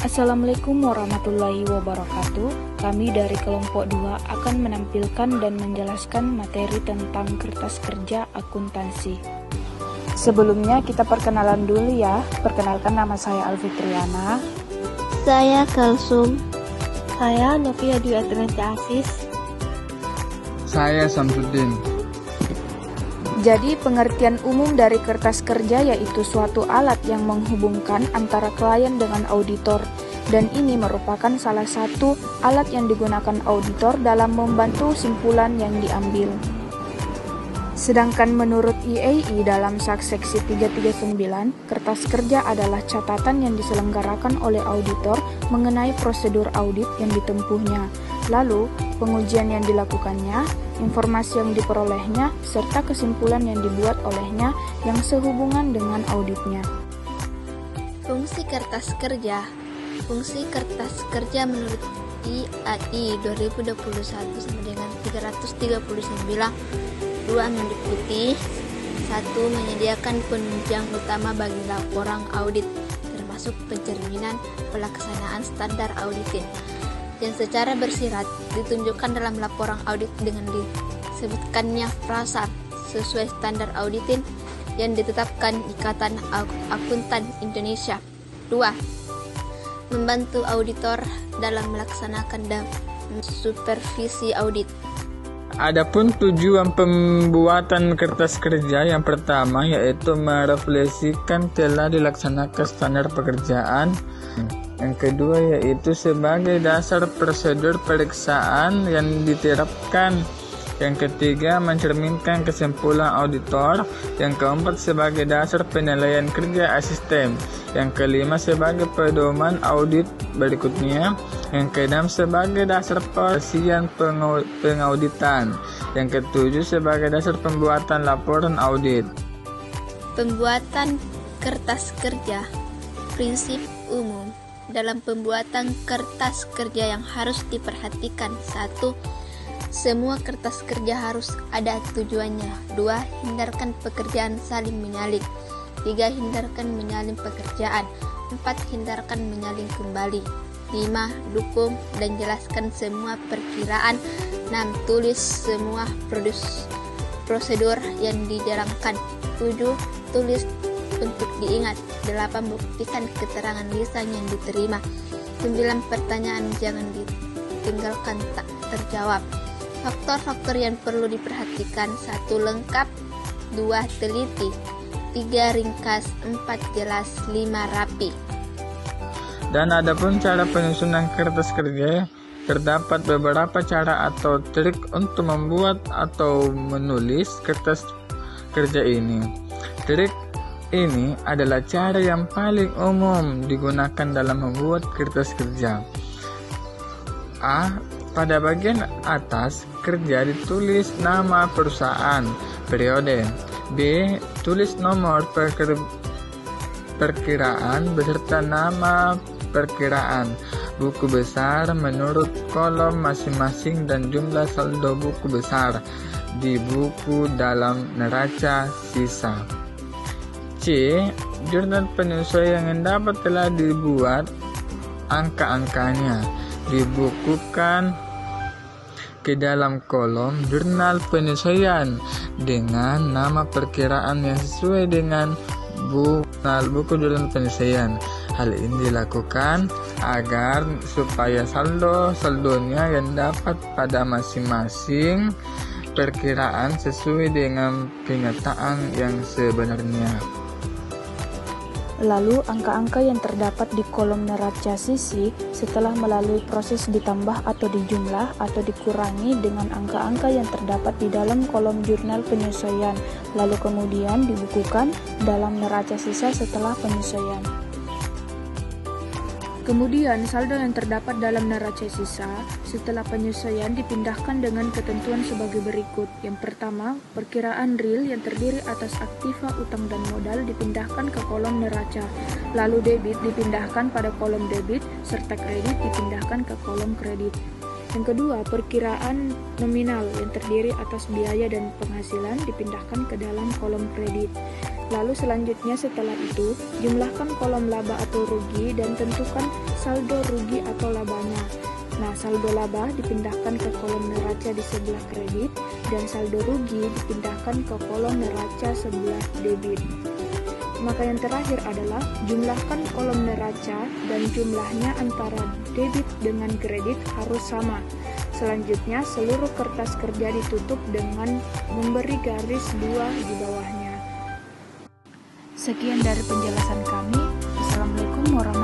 Assalamualaikum warahmatullahi wabarakatuh. Kami dari kelompok 2 akan menampilkan dan menjelaskan materi tentang kertas kerja akuntansi. Sebelumnya kita perkenalan dulu ya. Perkenalkan, nama saya Alfitriana. Saya Kalsum. Saya Novia Dwi Adrianti Asis. Saya Samsudin. Jadi pengertian umum dari kertas kerja yaitu suatu alat yang menghubungkan antara klien dengan auditor, dan ini merupakan salah satu alat yang digunakan auditor dalam membantu simpulan yang diambil. Sedangkan menurut IAI dalam seksi 339, kertas kerja adalah catatan yang diselenggarakan oleh auditor mengenai prosedur audit yang ditempuhnya, lalu pengujian yang dilakukannya, informasi yang diperolehnya, serta kesimpulan yang dibuat olehnya yang sehubungan dengan auditnya. Fungsi kertas kerja. Fungsi kertas kerja menurut IAI 2021 sama dengan 339. 2. Meliputi 1. Menyediakan penunjang utama bagi laporan audit, termasuk pencerminan pelaksanaan standar auditing yang secara bersirat ditunjukkan dalam laporan audit dengan disebutkannya frasa sesuai standar auditing yang ditetapkan Ikatan Akuntan Indonesia. 2. Membantu auditor dalam melaksanakan dan supervisi audit. Adapun tujuan pembuatan kertas kerja yang pertama yaitu merefleksikan telah dilaksanakan standar pekerjaan. Yang kedua yaitu sebagai dasar prosedur periksaan yang diterapkan. Yang ketiga mencerminkan kesimpulan auditor. Yang keempat sebagai dasar penilaian kerja asisten. Yang kelima sebagai pedoman audit berikutnya. Yang keenam sebagai dasar penelitian pengauditan. Yang ketujuh sebagai dasar pembuatan laporan audit. Pembuatan kertas kerja. Prinsip umum dalam pembuatan kertas kerja yang harus diperhatikan. 1. Semua kertas kerja harus ada tujuannya. 2. Hindarkan pekerjaan saling menyalin. 3. Hindarkan menyalin pekerjaan. 4. Hindarkan menyalin kembali. 5. Dukung dan jelaskan semua perkiraan. 6. Tulis semua prosedur yang dijalankan. 7. Tulis untuk diingat. 8. Buktikan keterangan lisan yang diterima. 9. Pertanyaan jangan ditinggalkan tak terjawab. Faktor-faktor yang perlu diperhatikan. 1. Lengkap. 2. Teliti. 3. Ringkas. 4. Jelas. 5. Rapi. Dan adapun cara penyusunan kertas kerja, terdapat beberapa cara atau trik untuk membuat atau menulis kertas kerja ini. Trik ini adalah cara yang paling umum digunakan dalam membuat kertas kerja. A. Pada bagian atas kerja ditulis nama perusahaan, periode. B. Tulis nomor perkiraan beserta nama perkiraan, buku besar menurut kolom masing-masing dan jumlah saldo buku besar di buku dalam neraca sisa. C. Jurnal penyesuaian yang dapat telah dibuat, angka-angkanya dibukukan ke dalam kolom jurnal penyesuaian dengan nama perkiraan yang sesuai dengan buku jurnal penyesuaian. Hal ini dilakukan agar supaya saldonya yang dapat pada masing-masing perkiraan sesuai dengan kenyataan yang sebenarnya. Lalu angka-angka yang terdapat di kolom neraca sisi setelah melalui proses ditambah atau dijumlah atau dikurangi dengan angka-angka yang terdapat di dalam kolom jurnal penyesuaian, lalu kemudian dibukukan dalam neraca sisa setelah penyesuaian. Kemudian saldo yang terdapat dalam neraca sisa setelah penyesuaian dipindahkan dengan ketentuan sebagai berikut. Yang pertama, perkiraan real yang terdiri atas aktiva, utang dan modal dipindahkan ke kolom neraca. Lalu debit dipindahkan pada kolom debit serta kredit dipindahkan ke kolom kredit. Yang kedua, perkiraan nominal yang terdiri atas biaya dan penghasilan dipindahkan ke dalam kolom kredit. Lalu selanjutnya setelah itu, jumlahkan kolom laba atau rugi dan tentukan saldo rugi atau labanya. Nah, saldo laba dipindahkan ke kolom neraca di sebelah kredit dan saldo rugi dipindahkan ke kolom neraca sebelah debit. Maka yang terakhir adalah jumlahkan kolom neraca dan jumlahnya antara debit dengan kredit harus sama. Selanjutnya, seluruh kertas kerja ditutup dengan memberi garis 2 di bawahnya. Sekian dari penjelasan kami. Assalamualaikum warahmatullahi wabarakatuh.